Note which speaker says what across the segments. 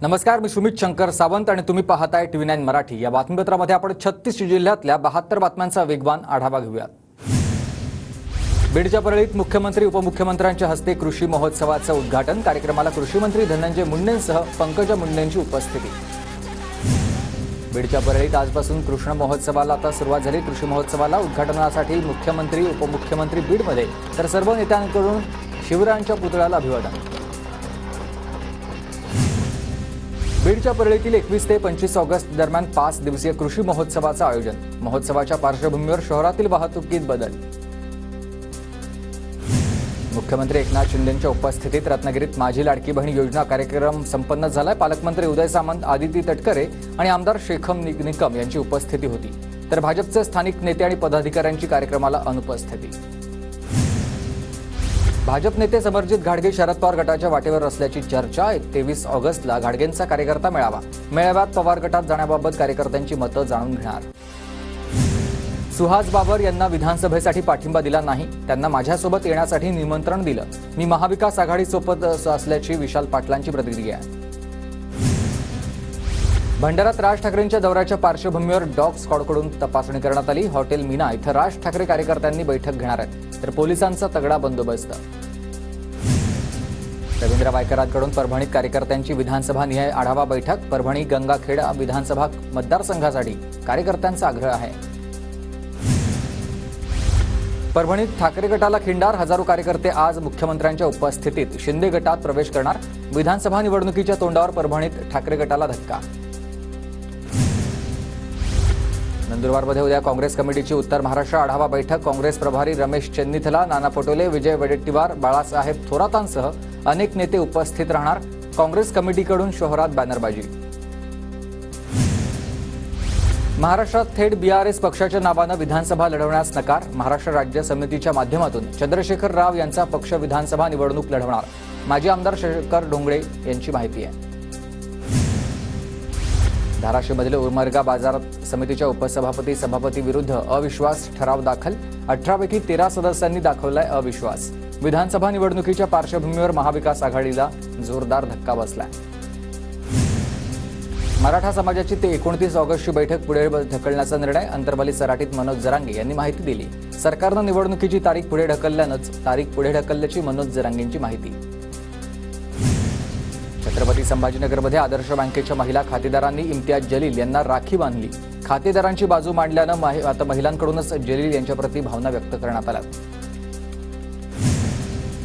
Speaker 1: नमस्कार, मी सुमित शंकर सावंत आणि तुम्ही पाहताय TV9 मराठी। या बातमीपत्रामध्ये आपण 36 जिल्ह्यातल्या 72 बातम्यांचा वेगवान आढावा घेऊयात। बीडच्या परळीत मुख्यमंत्री उपमुख्यमंत्र्यांच्या हस्ते कृषी महोत्सवाचं उद्घाटन। कार्यक्रमाला कृषी मंत्री धनंजय मुंडेंसह पंकजा मुंडेंची उपस्थिती। बीडच्या परळीत आजपासून कृष्ण महोत्सवाला आता सुरुवात झाली। कृषी महोत्सवाला उद्घाटनासाठी मुख्यमंत्री उपमुख्यमंत्री बीडमध्ये तर सर्व नेत्यांकडून शिवरायांच्या पुतळ्याला अभिवादन। बीडच्या परळीतील 21 ते 25 ऑगस्ट दरम्यान 5 दिवसीय कृषी महोत्सवाचं आयोजन। महोत्सवाच्या पार्श्वभूमीवर शहरातील वाहतुकीत बदल। मुख्यमंत्री एकनाथ शिंदेंच्या उपस्थितीत रत्नागिरीत माझी लाडकी बहीण योजना कार्यक्रम संपन्न झालाय। पालकमंत्री उदय सामंत, आदिती तटकरे आणि आमदार शेखम निकम यांची उपस्थिती होती, तर भाजपचे स्थानिक नेते आणि पदाधिकाऱ्यांची कार्यक्रमाला अनुपस्थिती। भाजप नेते समरजित घाडगे शरद पवार गटाच्या वाटेवर असल्याची चर्चा। 23 ऑगस्टला घाडगेंचा कार्यकर्ता मेळावा। मेळाव्यात पवार गटात जाण्याबाबत कार्यकर्त्यांची मतं जाणून घेणार। सुहास बाबर यांना विधानसभेसाठी पाठिंबा दिला नाही, त्यांना माझ्यासोबत येण्यासाठी निमंत्रण दिलं। मी महाविकास आघाडीसोबत असल्याची विशाल पाटलांची प्रतिक्रिया। भंडाऱ्यात राज ठाकरेंच्या दौऱ्याच्या पार्श्वभूमीवर डॉग स्क्वॉडकडून तपासणी करण्यात आली। हॉटेल मीना इथं राज ठाकरे कार्यकर्त्यांनी बैठक घेणार आहेत, तर पोलिसांचा तगडा बंदोबस्त। रवींद्र वायकरांकडून परभणीत कार्यकर्त्यांची विधानसभा निहाय आढावा बैठक। परभणी गंगाखेडा विधानसभा मतदारसंघासाठी कार्यकर्त्यांचा आग्रह आहे। परभणीत ठाकरे गटाला खिंडार, हजारो कार्यकर्ते आज मुख्यमंत्र्यांच्या उपस्थितीत शिंदे गटात प्रवेश करणार। विधानसभा निवडणुकीच्या तोंडावर परभणीत ठाकरे गटाला धक्का। नंदुरबारमध्ये उद्या काँग्रेस कमिटीची उत्तर महाराष्ट्र आढावा बैठक। काँग्रेस प्रभारी रमेश चेन्नीथला, नाना पटोले, विजय वडेट्टीवार, बाळासाहेब थोरातांसह अनेक नेते उपस्थित राहणार। काँग्रेस कमिटीकडून शहरात बॅनरबाजी। महाराष्ट्रात थेट BRS पक्षाच्या नावानं विधानसभा लढवण्यास नकार। महाराष्ट्र राज्य समितीच्या माध्यमातून चंद्रशेखर राव यांचा पक्ष विधानसभा निवडणूक लढवणार। माजी आमदार शंकर ढोंगळे यांची माहिती आहे। धाराशिवमधील उमरगा बाजार समितीच्या उपसभापती सभापती विरुद्ध अविश्वास ठराव दाखल। 18 पैकी 13 सदस्यांनी दाखवलाय अविश्वास। विधानसभा निवडणुकीच्या पार्श्वभूमीवर महाविकास आघाडीला जोरदार धक्का बसलाय। मराठा समाजाची ते 29 ऑगस्टची बैठक पुढे ढकलण्याचा निर्णय। अंतर्वाली सराटीत मनोज जरांगे यांनी माहिती दिली। सरकारनं निवडणुकीची तारीख पुढे ढकलल्यानंच तारीख पुढे ढकलल्याची मनोज जरांगेंची माहिती। छत्रपती संभाजीनगरमध्ये आदर्श बँकेच्या महिला खातेदारांनी इम्तियाज जलील यांना राखी बांधली। खातेदारांची बाजू मांडल्यानं आता महिलांकडूनच जलील यांच्याप्रती भावना व्यक्त करण्यात आल्या।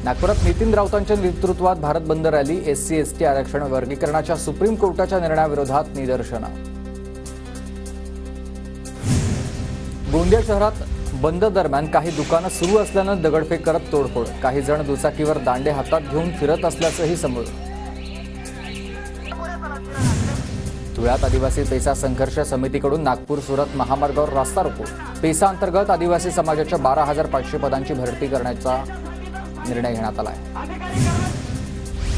Speaker 1: नागपुरात नितीन राऊतांच्या नेतृत्वात भारत बंद रॅली। SC/ST आरक्षण वर्गीकरणाच्या सुप्रीम कोर्टाच्या निर्णयाविरोधात निदर्शनं। गोंदिया शहरात बंद दरम्यान काही दुकानं सुरू असल्यानं दगडफेक करत तोडफोड। काही जण दुचाकीवर दांडे हातात घेऊन फिरत असल्याचंही समोर। धुळ्यात आदिवासी पेसा संघर्ष समितीकडून नागपूर सुरत महामार्गावर रास्ता रोको। पेसा अंतर्गत आदिवासी समाजाच्या 12,500 पदांची भरती करण्याचा निर्णय घेण्यात आला आहे।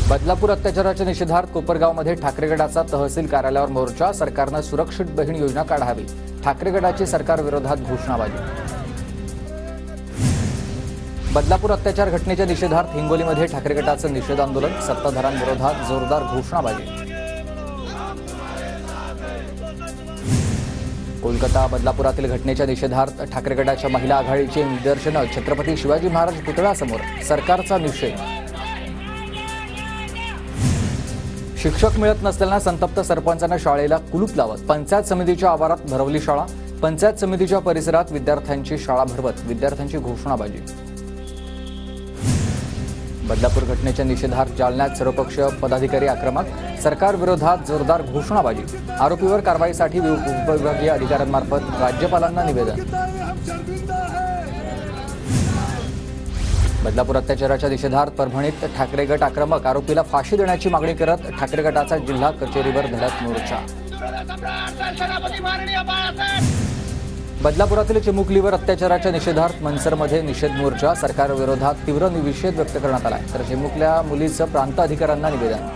Speaker 1: बदलापूर अत्याचाराच्या निषेधार्थ कोपरगावमध्ये ठाकरे गटाचा तहसील कार्यालयावर मोर्चा। सरकारनं सुरक्षित बहीण योजना काढावी। ठाकरे गटाची सरकार विरोधात घोषणाबाजी। बदलापूर अत्याचार घटनेच्या निषेधार्थ हिंगोलीमध्ये ठाकरे गटाचं निषेध आंदोलन। सत्ताधाऱ्यांविरोधात जोरदार घोषणाबाजी। कोलकाता बदलापुरातील घटनेच्या निषेधार्थ ठाकरे गटाच्या महिला आघाडीची निदर्शनं। छत्रपती शिवाजी महाराज पुतळ्यासमोर सरकारचा निषेध। शिक्षक मिळत नसलेल्या संतप्त सरपंचांना शाळेला कुलूप लावत पंचायत समितीच्या आवारात भरवली शाळा। पंचायत समितीच्या परिसरात विद्यार्थ्यांची शाळा भरवत विद्यार्थ्यांची घोषणाबाजी। बदलापूर घटनेच्या निषेधार्थ जालन्यात सर्वपक्षीय पदाधिकारी आक्रमक। सरकार विरोधात जोरदार घोषणाबाजी। आरोपीवर कारवाईसाठी उपविभागीय अधिकाऱ्यांमार्फत राज्यपालांना निवेदन। बदलापूर अत्याचाराच्या निषेधार्थ परभणीत ठाकरे गट आक्रमक। आरोपीला फाशी देण्याची मागणी करत ठाकरे गटाचा जिल्हा कचेरीवर धडक मोर्चा। बदलापुरातील चिमुकलीवर अत्याचाराच्या निषेधार्थ मनसरमध्ये निषेध मोर्चा। सरकार विरोधात तीव्र निषेध व्यक्त करण्यात आला, तर चिमुकल्या मुलीचं प्रांत अधिकाऱ्यांना निवेदन।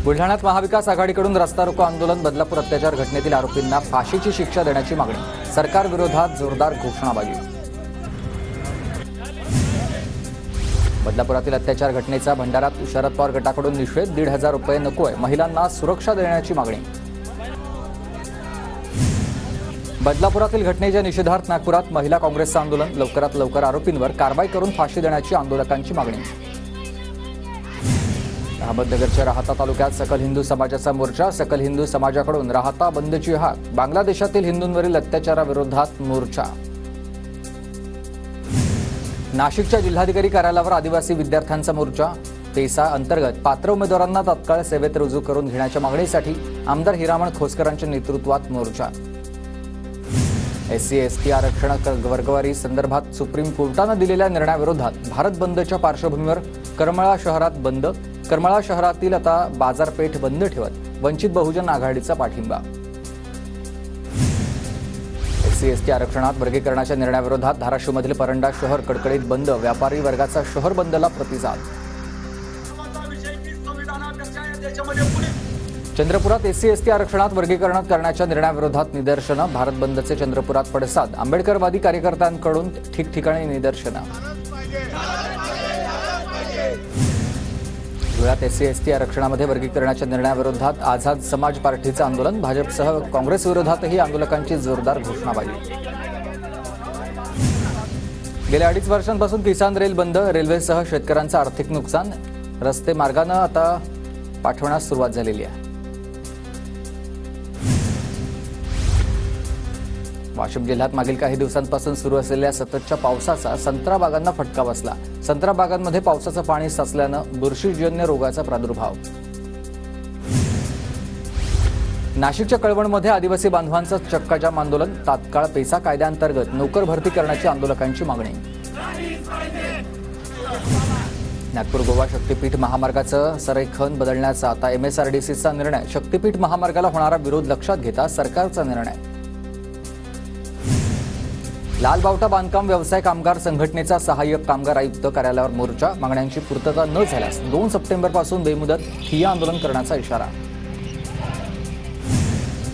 Speaker 1: बुलढाण्यात महाविकास आघाडीकडून रस्ता रोको आंदोलन। बदलापूर अत्याचार घटनेतील आरोपींना फाशीची शिक्षा देण्याची मागणी। सरकार विरोधात जोरदार घोषणाबाजी। बदलापुरातील अत्याचार घटनेचा भंडारात शरद पवार गटाकडून निषेध. 1,500 रुपये नकोय, महिलांना सुरक्षा देण्याची मागणी. बदलापुरातील घटनेच्या निषेधार्थ नागपुरात महिला काँग्रेसचं आंदोलन. लवकरात लवकर आरोपींवर कारवाई करून फाशी देण्याची आंदोलकांची मागणी. अहमदनगरच्या राहाता तालुक्यात सकल हिंदू समाजाचा मोर्चा. सकल हिंदू समाजाकडून राहाता बंदची हाक. बांगलादेशातील हिंदूंवरील अत्याचाराविरोधात मोर्चा. नाशिकच्या जिल्हाधिकारी कार्यालयावर आदिवासी विद्यार्थ्यांचा मोर्चा. पेसा अंतर्गत पात्र उमेदवारांना तात्काळ सेवेत रुजू करून घेण्याच्या मागणीसाठी आमदार हिरामण खोसकरांच्या नेतृत्वात मोर्चा. SC/ST आरक्षण वर्गवारी संदर्भात सुप्रीम कोर्टानं दिलेल्या निर्णयाविरोधात भारत बंदच्या पार्श्वभूमीवर करमाळा शहरात बंद. करमाळा शहरातील आता बाजारपेठ बंद ठेवत वंचित बहुजन आघाडीचा पाठिंबा. SC/ST आरक्षणात वर्गीकरणाच्या निर्णयाविरोधात धाराशिवमधील परंडा शहर कडकडीत बंद. व्यापारी वर्गाचा शहर बंदला प्रतिसाद. चंद्रपुरात SC/ST आरक्षणात वर्गीकरण करण्याच्या निर्णयाविरोधात निदर्शनं. भारत बंदचे चंद्रपुरात पडसाद. आंबेडकरवादी कार्यकर्त्यांकडून ठिकठिकाणी निदर्शनं. धुळ्यात SC/ST आरक्षणामध्ये वर्गीकरणाच्या निर्णयाविरोधात आझाद समाज पार्टीचं आंदोलन. भाजपसह काँग्रेस विरोधातही आंदोलकांची जोरदार घोषणाबाजी. गेल्या 2.5 वर्षांपासून किसान रेल बंद. रेल्वेसह शेतकऱ्यांचं आर्थिक नुकसान. रस्ते मार्गानं आता पाठवण्यास सुरुवात झालेली आहे. वाशिम जिल्ह्यात मागील काही दिवसांपासून सुरू असलेल्या सततच्या पावसाचा संत्रा बागांना फटका बसला. संत्रा बागांमध्ये पावसाचं पाणी साचल्यानं बुरशीजन्य रोगाचा प्रादुर्भाव. नाशिकच्या कळवणमध्ये आदिवासी बांधवांचं चक्काजाम आंदोलन. तात्काळ पेसा कायद्याअंतर्गत नोकर भरती करण्याची आंदोलकांची मागणी. नागपूर गोवा शक्तीपीठ महामार्गाचं संरेखन बदलण्याचा आता MSRDCचा निर्णय. शक्तीपीठ महामार्गाला होणारा विरोध लक्षात घेता सरकारचा निर्णय. लालबावटा बांधकाम व्यवसाय कामगार संघटनेचा सहाय्यक कामगार आयुक्त कार्यालयावर मोर्चा. मागण्यांची पूर्तता न झाल्यास 2 सप्टेंबरपासून बेमुदत ठिय्या आंदोलन करण्याचा इशारा.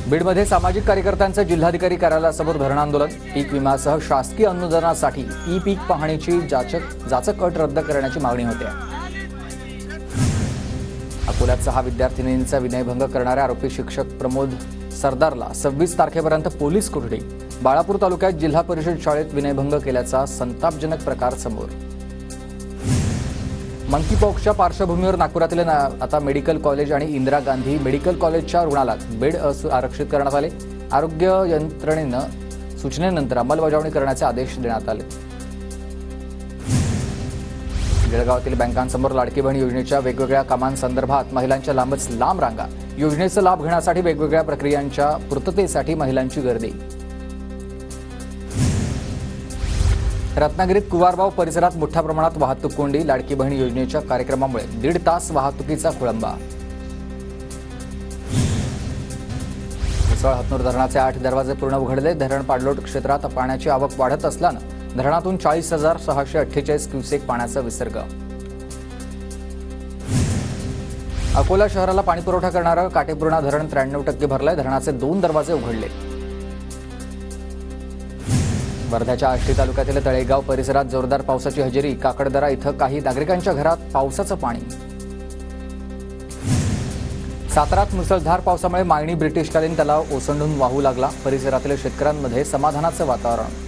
Speaker 1: बीडमध्ये सामाजिक कार्यकर्त्यांचं जिल्हाधिकारी कार्यालयासमोर धरणं आंदोलन. पीक विम्यासह शासकीय अनुदानासाठी ई-पीक पाहणीची जाचक अट रद्द करण्याची मागणी होते. अकोल्यात 6 विद्यार्थिनींचा विनयभंग करणाऱ्या आरोपी शिक्षक प्रमोद सरदारला 26 तारखेपर्यंत पोलीस कोठडी. बाळापूर तालुक्यात जिल्हा परिषद शाळेत विनयभंग केल्याचा संतापजनक प्रकार समोर. मंकीपॉक्सच्या पार्श्वभूमीवर नागपुरातील आता मेडिकल कॉलेज आणि इंदिरा गांधी मेडिकल कॉलेजच्या रुग्णालयात बेड आरक्षित करण्यात आले. आरोग्य यंत्रणेनं सूचनेनंतर अंमलबजावणी करण्याचे आदेश देण्यात आले. जळगावातील बँकांसमोर लाडकी बहीण योजनेच्या वेगवेगळ्या कामांसंदर्भात महिलांच्या लांबच लांब रांगा. योजनेचा लाभ घेण्यासाठी वेगवेगळ्या प्रक्रियांच्या पूर्ततेसाठी महिलांची गर्दी. रत्नागिरीत कुवारबाव परिसरात मोठ्या प्रमाणात वाहतूक कोंडी. लाडकी बहीण योजनेच्या कार्यक्रमामुळे 1.5 तास वाहतुकीचा खोळंबा. मुसळ हतनूर धरणाचे 8 दरवाजे पूर्ण उघडले. धरण पाणलोट क्षेत्रात पाण्याची आवक वाढत असल्यानं धरणातून 40,648 क्युसेक पाण्याचा विसर्ग. अकोला शहराला पाणीपुरवठा करणारं काटेपूर्णा धरण 93% भरलंय. धरणाचे 2 दरवाजे उघडले. वर्ध्याच्या आष्टी तालुक्यातील तळेगाव परिसरात जोरदार पावसाची हजेरी. काकडदरा इथं काही नागरिकांच्या घरात पावसाचं पाणी. सातारात मुसळधार पावसामुळे मायणी ब्रिटिशकालीन तलाव ओसंडून वाहू लागला. परिसरातील शेतकऱ्यांमध्ये समाधानाचं वातावरण.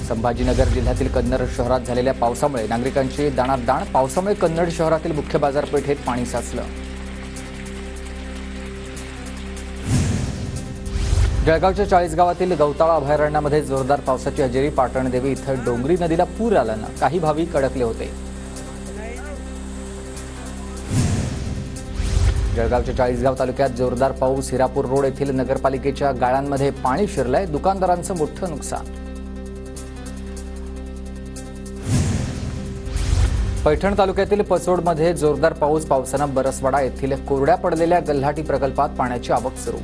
Speaker 1: संभाजीनगर जिल्ह्यातील कन्नड शहरात झालेल्या पावसामुळे नागरिकांची दाणादाण. पावसामुळे कन्नड शहरातील मुख्य बाजारपेठेत पाणी साचलं. जळगावच्या 40 गावातील गवताळा अभयारण्यामध्ये जोरदार पावसाची हजेरी. पाटणदेवी इथं डोंगरी नदीला पूर आल्यानं काही भाविक अडकले होते. जळगावच्या 40गाव तालुक्यात जोरदार पाऊस. हिरापूर रोड येथील नगरपालिकेच्या गाळ्यांमध्ये पाणी शिरलंय. दुकानदारांचं मोठं नुकसान. पैठण तालुक्यातील पचोडमध्ये जोरदार पाऊस. पावसानं बरसवाडा येथील कोरड्या पडलेल्या गल्हाटी प्रकल्पात पाण्याची आवक सुरू.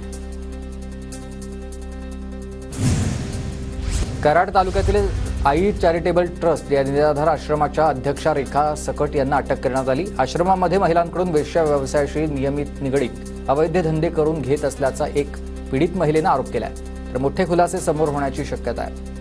Speaker 1: कराड तालुक्यातील आई चॅरिटेबल ट्रस्ट या निराधार आश्रमाच्या अध्यक्षा रेखा सकट यांना अटक करण्यात आली. आश्रमामध्ये महिलांकडून वेश्या व्यवसायाशी नियमित निगडीत अवैध धंदे करून घेत असल्याचा एक पीडित महिलेनं आरोप केलाय. तर मोठे खुलासे समोर होण्याची शक्यता आहे.